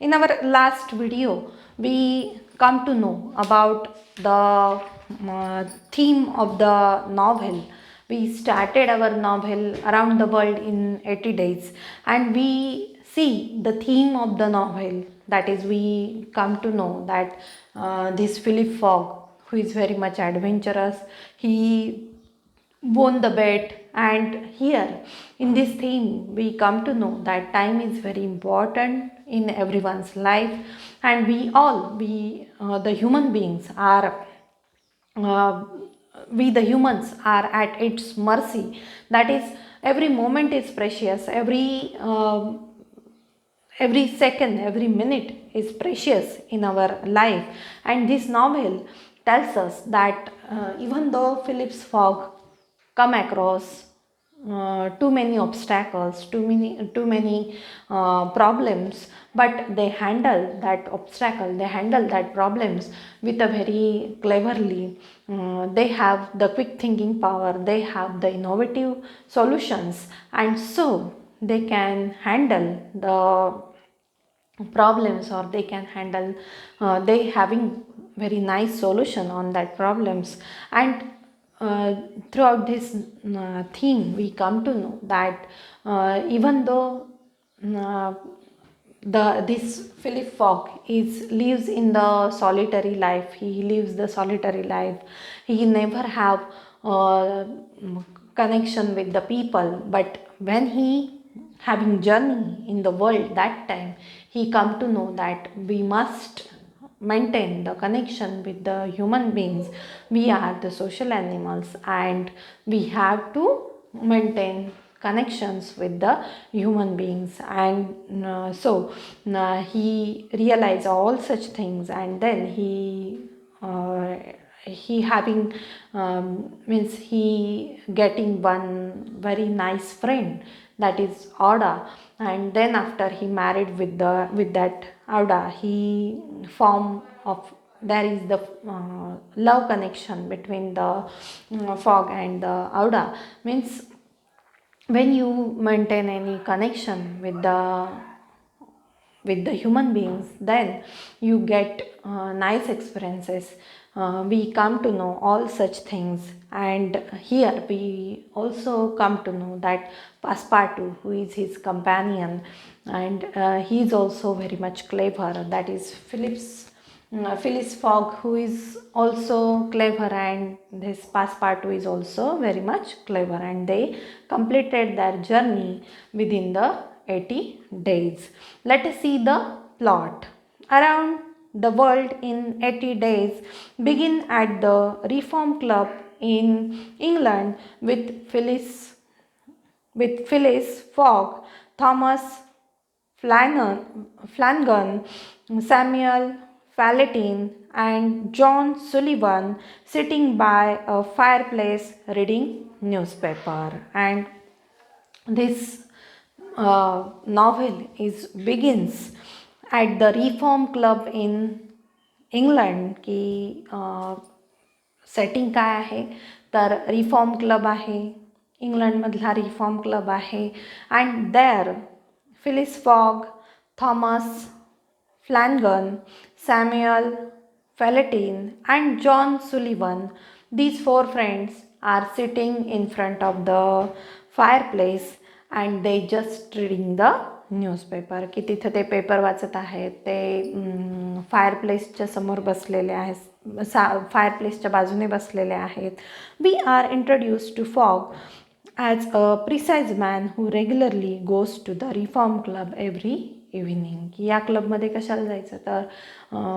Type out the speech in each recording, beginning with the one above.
In our last video, we come to know about the theme of the novel. We started our novel Around the World in 80 Days, and we see the theme of the novel. That is, we come to know that this Philip Fogg, who is very much adventurous, he won the bet. And here in this theme we come to know that time is very important in everyone's life, and the human beings are uh, we the humans are at its mercy. That is, every moment is precious, every second, every minute is precious in our life. And this novel tells us that even though Philip's Fogg come across too many obstacles, too many problems, but they handle that obstacle, they handle that problems with a very cleverly. They have the quick thinking power, they have the innovative solutions, and so they can handle the problems, or they can handle they having very nice solution on that problems. And throughout this theme we come to know that even though uh, this Philip Fogg lives in the solitary life, he lives the solitary life, he never have uh, connection with the people. But when he having journey in the world, that time he come to know that we must maintain the connection with the human beings. We are the social animals, and we have to maintain connections with the human beings. And he realized all such things, and then he having means he getting one very nice friend, that is Oda. And then after he married with that Oda, he form of there is the love connection between the Fog and the Oda. Means when you maintain any connection with the human beings, then you get nice experiences. We come to know all such things. And here we also come to know that Passepartout, who is his companion, and he is also very much clever. That is Phyllis Fogg, who is also clever, and this Passepartout is also very much clever, and they completed their journey within the 80 days. Let us see the plot. Around the World in 80 Days begin at the Reform Club in England with Phyllis Fogg, Thomas Flanagan, Samuel Fallotin, and John Sullivan sitting by a fireplace reading newspaper. And this novel begins at the Reform Club in England की setting काय आहे तर reform club आहे, इंग्लंडमधला reform club आहे. And there Phileas Fogg, Thomas Flanagan, Samuel Fallentin and John Sullivan, these four friends are sitting in front of the fireplace and they just reading the newspaper. की तिथे ते paper वाचत आहेत, ते फायरप्लेसच्या समोर बसलेले आहेत, फायरप्लेसच्या बाजूने बसलेले आहेत. We are introduce to Fogg as a precise man who regularly goes to the reform club every evening. की या क्लबमध्ये कशाला जायचं तर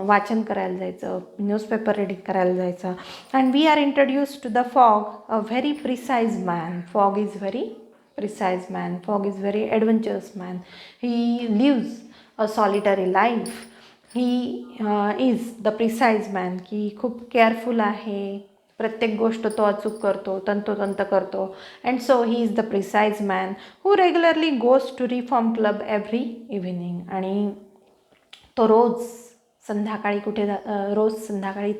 वाचन करायला जायचं, न्यूजपेपर रीडिंग करायला जायचं. And we are introduce to the Fogg, a very precise man. Fogg is very precise man. Fog is very adventurous man. He lives a solitary life. He is the precise man की खूप careful आहे, प्रत्येक गोष्ट तो अचूक करतो, तंतोतंत करतो. And so he is the precise man who regularly goes to reform club every evening. आणि तो रोज संध्याकाळी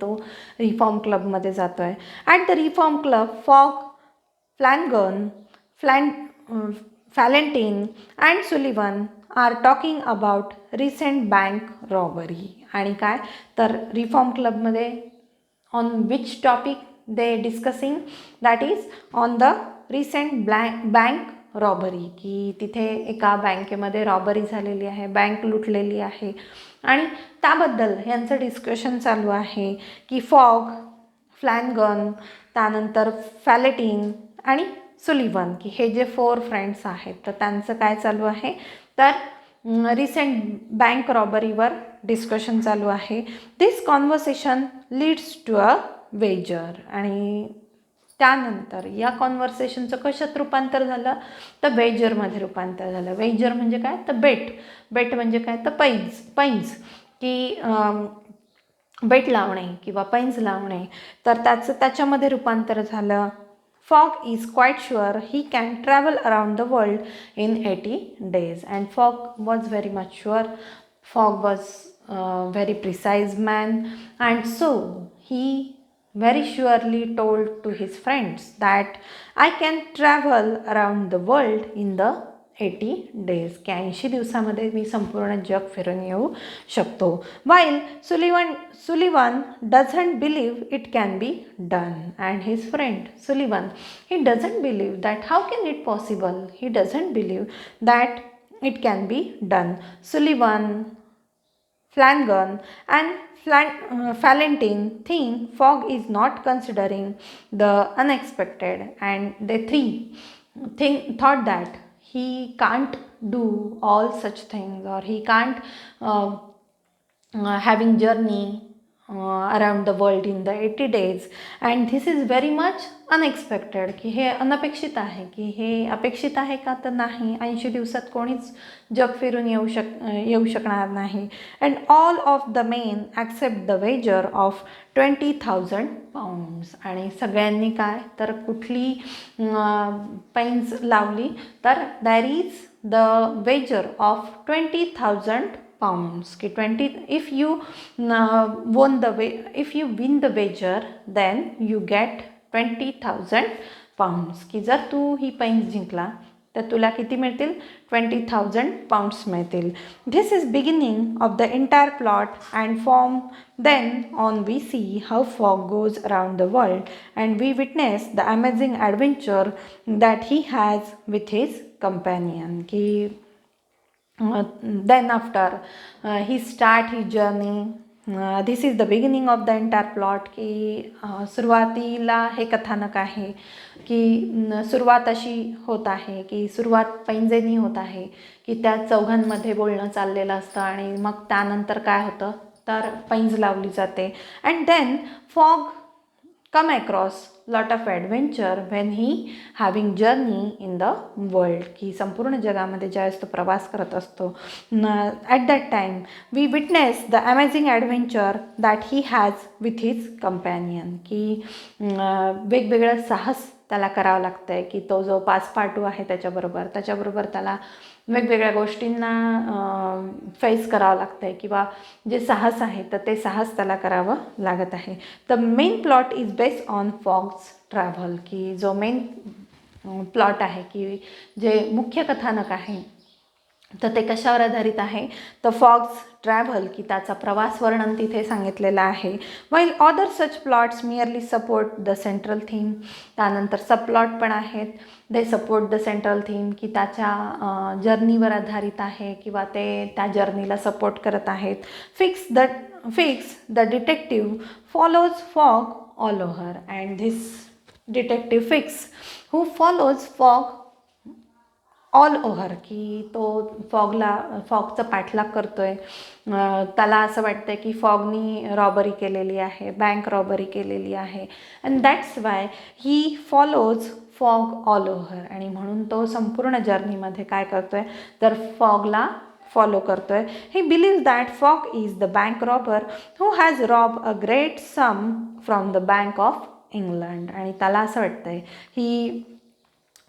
तो रिफॉर्म क्लबमध्ये जातो आहे. At the reform club Fogg, Flanagan, Fallentin and Sullivan are talking about recent bank robbery. आणि काय तर रिफॉर्म क्लबमध्ये on which topic they discussing, that is on the recent bank robbery, की तिथे एका बँकेमध्ये रॉबरी झालेली आहे, बँक लुटलेली आहे आणि त्याबद्दल यांचं डिस्कशन चालू आहे. की फॉग, फ्लॅनगन, त्यानंतर फॅलेटिन आणि सुलिव्हन, की हे जे 4 फ्रेंड्स आहेत तर त्यांचं काय चालू आहे तर रिसेंट बँक रॉबरीवर डिस्कशन चालू आहे. This conversation leads to a wager. आणि त्यानंतर या कॉन्व्हर्सेशनचं कशात रूपांतर झालं तर वेजरमध्ये रूपांतर झालं. वेजर म्हणजे काय तर बेट म्हणजे काय तर पैंज की बेट लावणे किंवा पैंज लावणे, तर त्याच्यामध्ये रूपांतर झालं. Fogg is quite sure he can travel around the world in 80 days. And Fogg was very much sure. Fogg was a very precise man, and so he very surely told to his friends that I can travel around the world in the 80 days, की 80 दिवसामध्ये मी संपूर्ण जग फिरून येऊ शकतो. While Sullivan doesn't believe it can be done, and his friend Sullivan, he doesn't believe that how can it possible, he doesn't believe that it can be done. Sullivan, Flanagan and Valentine think Fogg is not considering the unexpected, and they thought that he can't do all such things, or he can't having journey around the world in the 80 days, and this is very much unexpected, की हे अनपेक्षित आहे. की हे अपेक्षित आहे का तर नाही, 80 दिवसात कोणीच जग फिरून येऊ शकणार नाही. And all of the men accept the wager of 20,000 pounds. आणि सगळ्यांनी काय तर कुठली पैंज लावली तर there is the wager of 20,000 pounds, की 20 if you win the wager then you get 20,000 pounds, की जर तू ही पैंज जिंकला तर तुला किती मिळतील 20,000 pounds मिळतील. This is beginning of the entire plot, and from then on we see how Fogg goes around the world and we witness the amazing adventure that he has with his companion. की then after he start his journey. This is the beginning of the entire plot, की सुरुवातीला हे कथानक आहे की सुरुवात अशी होत आहे की सुरुवात पैंजेनी होत आहे की त्या चौघांमध्ये बोलणं चाललेलं असतं आणि मग त्यानंतर काय होतं तर पैंज लावली जाते. And then Fogg come across lot of adventure when he having journey in the world, की संपूर्ण जगामध्ये ज्यावेळेस तो प्रवास करत असतो at that time we witness the amazing adventure that he has with his companion, की वेगवेगळं साहस त्याला करावं लागतं आहे. की तो जो part-2 आहे त्याच्याबरोबर त्याला वेगवेगळ्या गोष्टींना फेस करावं लागतं आहे किंवा जे साहस आहे तर ते साहस त्याला करावं लागत आहे. The main plot is based on fogs travel, की जो मेन प्लॉट आहे की जे मुख्य कथानक आहे तर ते कशावर आधारित आहे तर फॉग्स ट्रॅव्हल, की त्याचा प्रवास वर्णन तिथे सांगितलेलं आहे. वाईल other such plots merely support the central theme. त्यानंतर सब प्लॉट पण आहेत, they support the central theme, की त्याच्या जर्नीवर आधारित आहे किंवा ते त्या जर्नीला सपोर्ट करत आहेत. Fix the detective follows fog all over, and this detective fix who follows fog all over, की तो फॉगचा पाठलाग करतो आहे. त्याला असं वाटतं की फॉगनी रॉबरी केलेली आहे, बँक रॉबरी केलेली आहे, and that's Y he follows fog all over. आणि म्हणून तो संपूर्ण जर्नीमध्ये काय करतो आहे तर फॉगला फॉलो करतो आहे. He believes that Fogg is the bank robber who has rob a great sum from the bank of England. आणि त्याला असं वाटतं आहे he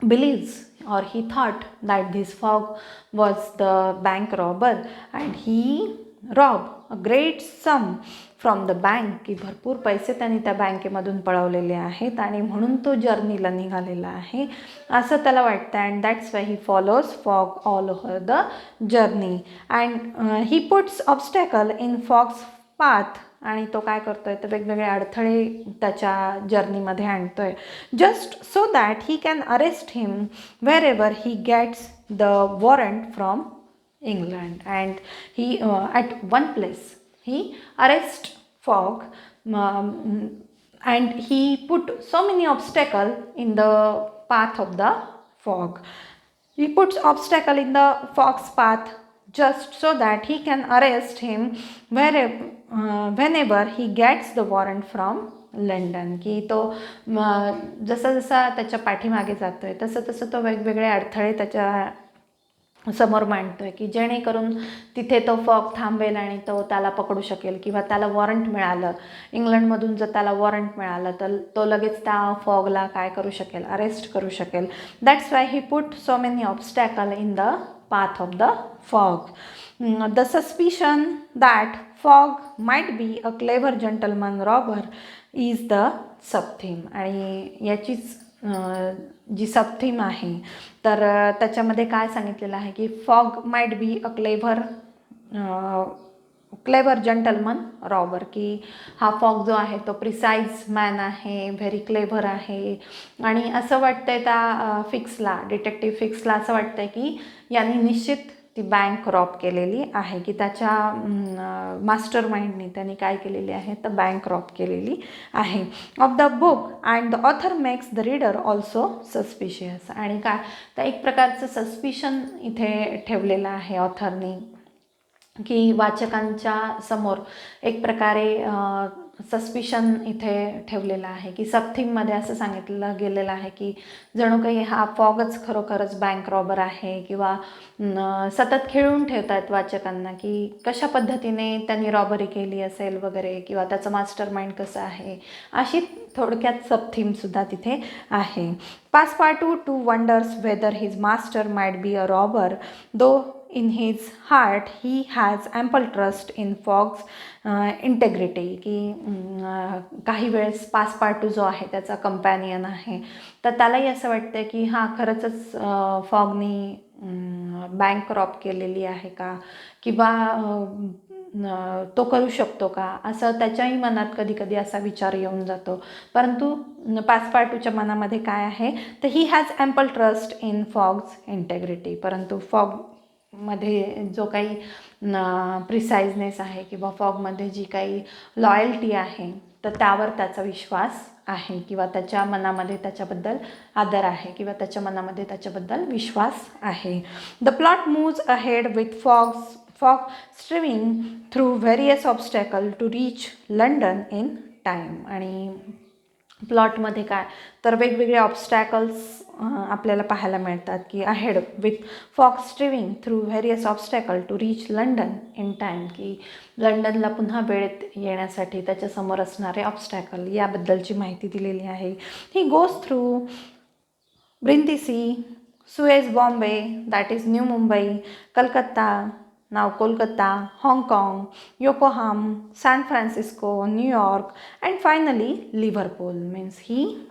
believes, or he thought that this fog was the bank robber, and he rob a great sum from the bank, की भरपूर पैसे त्यांनी त्या बँकेमधून पळवलेले आहेत आणि म्हणून तो जर्नीला निघालेला आहे असं त्याला वाटतं. And that's Y he follows fog all over the journey. And he puts obstacle in fogs path, आणि तो काय करतोय तर वेगवेगळे अडथळे त्याच्या जर्नीमध्ये आणतोय, just so that he can arrest him wherever he gets the warrant from England. And he at one place he arrest fog, and he put so many obstacle in the path of the fog. He puts obstacle in the fog's path just so that he can arrest him wherever whenever he gets the warrant from London. की तो जसा जसा त्याच्या पाठीमागे जातोय तसं तसं तो वेगवेगळे अडथळे त्याच्या समोर मांडतोय की जेणेकरून तिथे तो फॉग थांबेल आणि तो त्याला पकडू शकेल, किंवा त्याला वॉरंट मिळालं इंग्लंडमधून, जर त्याला वॉरंट मिळालं तर तो लगेच त्या फॉगला काय करू शकेल, अरेस्ट करू शकेल. That's why he put so many obstacle in the path of the fog. The suspicion that fog might be a clever gentleman robber is the subtheme. आणि याचीच जी सबथीम आहे तर त्याच्यामध्ये काय सांगितलेलं आहे की fog might be a clever gentleman robber, की हा फॉग जो आहे तो प्रिसाईज मॅन आहे, व्हेरी क्लेव्हर आहे. आणि असं वाटतंय त्या फिक्सला, डिटेक्टिव्ह फिक्सला असं वाटतंय की यांनी निश्चित ती बँक रॉब केलेली आहे, की त्याच्या मास्टर माइंडने त्यांनी काय केलेली आहे तर बँक रॉब केलेली आहे. Of the book and the author makes the reader also suspicious. आणि काय तर एक प्रकारचं सस्पिशन इथे ठेवलेलं आहे ऑथरनी, की वाचकांच्या समोर एक प्रकारे सस्पिशन इथे ठेवलेलं आहे, की सबथीममध्ये असं सांगितलं गेलेलं आहे की जणू काही हा फॉगच खरोखरच बँक रॉबर आहे, किंवा सतत खेळून ठेवत आहेत वाचकांना की कशा पद्धतीने त्यांनी रॉबरी केली असेल वगैरे, किंवा त्याचं मास्टर माइंड कसं आहे, अशी थोडक्यात सबथीमसुद्धा तिथे आहे. Passepartout to wonders whether his master might be a robber, though in his heart he has ample trust in Fog's integrity. की काही वेळेस पासपार्टू जो आहे त्याचा कंपॅनियन आहे तर त्यालाही असं वाटतं की हां खरंच फॉगनी बँक रॉब केलेली आहे का, किंवा तो करू शकतो का, असं त्याच्याही मनात कधी कधी असा विचार येऊन जातो. परंतु पासपार्टूच्या मनामध्ये काय आहे तर he has ample trust in fogs integrity. परंतु फॉग मध्ये जो काही प्रिसाइजनेस आहे किंवा फॉगमध्ये जी काही लॉयल्टी आहे तर त्यावर त्याचा विश्वास आहे, किंवा त्याच्या मनामध्ये त्याच्याबद्दल आदर आहे, किंवा त्याच्या मनामध्ये त्याच्याबद्दल विश्वास आहे. The plot moves ahead with Fogg streaming through various obstacle to reach London in time. आणि प्लॉटमध्ये काय तर वेगवेगळे ऑब्स्टॅकल्स आपल्याला पाहायला मिळतात, की ahead with Fogg streaming through various obstacle to reach London in time, की लंडनला पुन्हा वेळेत येण्यासाठी त्याच्यासमोर असणारे ऑब्स्टॅकल याबद्दलची माहिती दिलेली आहे. He goes through Brindisi, Suez Bombay that is new Mumbai, Calcutta now Kolkata, Hong Kong, Yokohama, San Francisco, New York, and finally Liverpool. Means he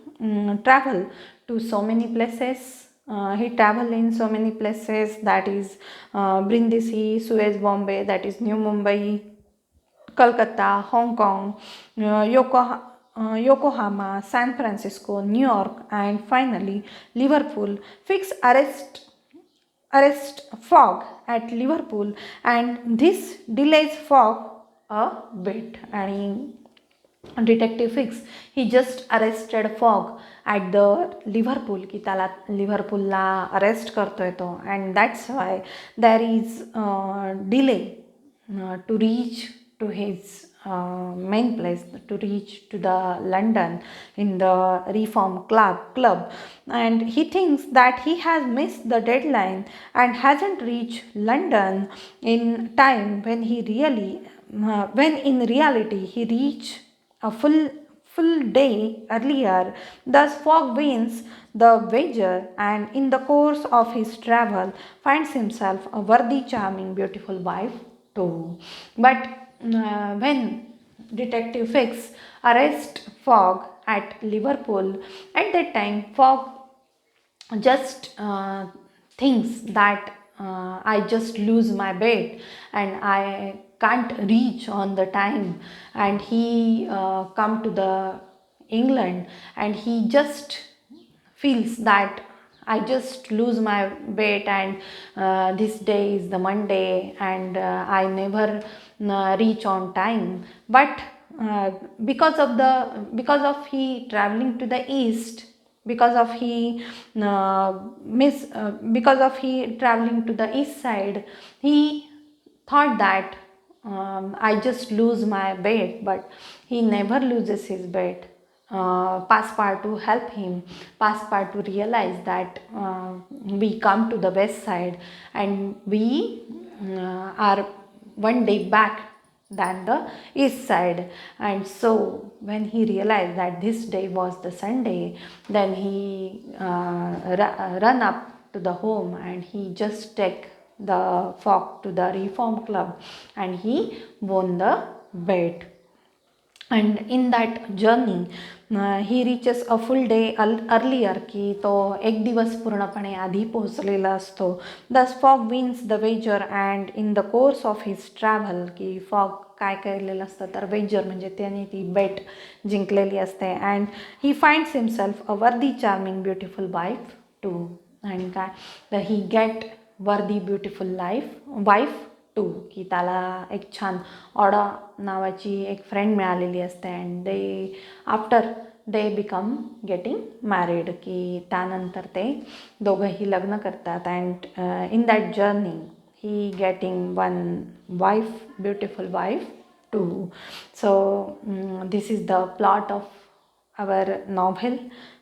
travel to so many places. He travel in so many places, that is Brindisi, Suez, Bombay, that is New Mumbai, Kolkata, Hong Kong, Yokohama, San Francisco, New York, and finally Liverpool. Fix arrest fog at Liverpool, and this delays fog a bit. आणि detective Fix he just arrested Fogg at the Liverpool, की त्याला लिव्हरपूलला arrest करतोय तो. And that's why there is delay to reach to his main place, to reach to the London in the reform club, and he thinks that he has missed the deadline and hasn't reached London in time, when in reality he reached a full day earlier. Thus Fogg wins the wager, and in the course of his travel finds himself a worthy, charming, beautiful wife too. But when Detective Fix arrests Fogg at Liverpool, at that time Fogg just thinks that I just lose my bet and I can't reach on the time, and he come to the England, and he just feels that I just lose my bet, and this day is the Monday, and I never reach on time. But uh, because of he traveling to the east, because of he because of he traveling to the east side, he thought that I just lose my bet, but he never loses his bet. Passepartout help him. Passepartout realize that we come to the west side, and we are one day back than the east side. And so when he realized that this day was the Sunday, then he run up to the home, and he just take the Fogg to the Reform Club, and he won the bet. And in that journey he reaches a full day earlier, की तो एक दिवस पूर्णपणे आधी पोहोचलेला असतो. Thus Fogg wins the wager, and in the course of his travel, की Fogg काय केलेलं असतं तर वेजर म्हणजे त्याने ती बेट जिंकलेली असते, and he finds himself a वर्दी चार्मिंग ब्युटिफुल वाईफ टू. आणि काय तर ही गेट वर्दी ब्युटिफुल वाईफ टू, की त्याला एक छान ऑडा नावाची एक फ्रेंड मिळालेली असते, and they after they become getting married, की त्यानंतर ते दोघंही लग्न करतात. And in that journey he getting one wife, beautiful wife too. So this is the plot of our novel.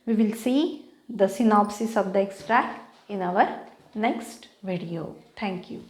We will see the synopsis of the extract in our next video. Thank you.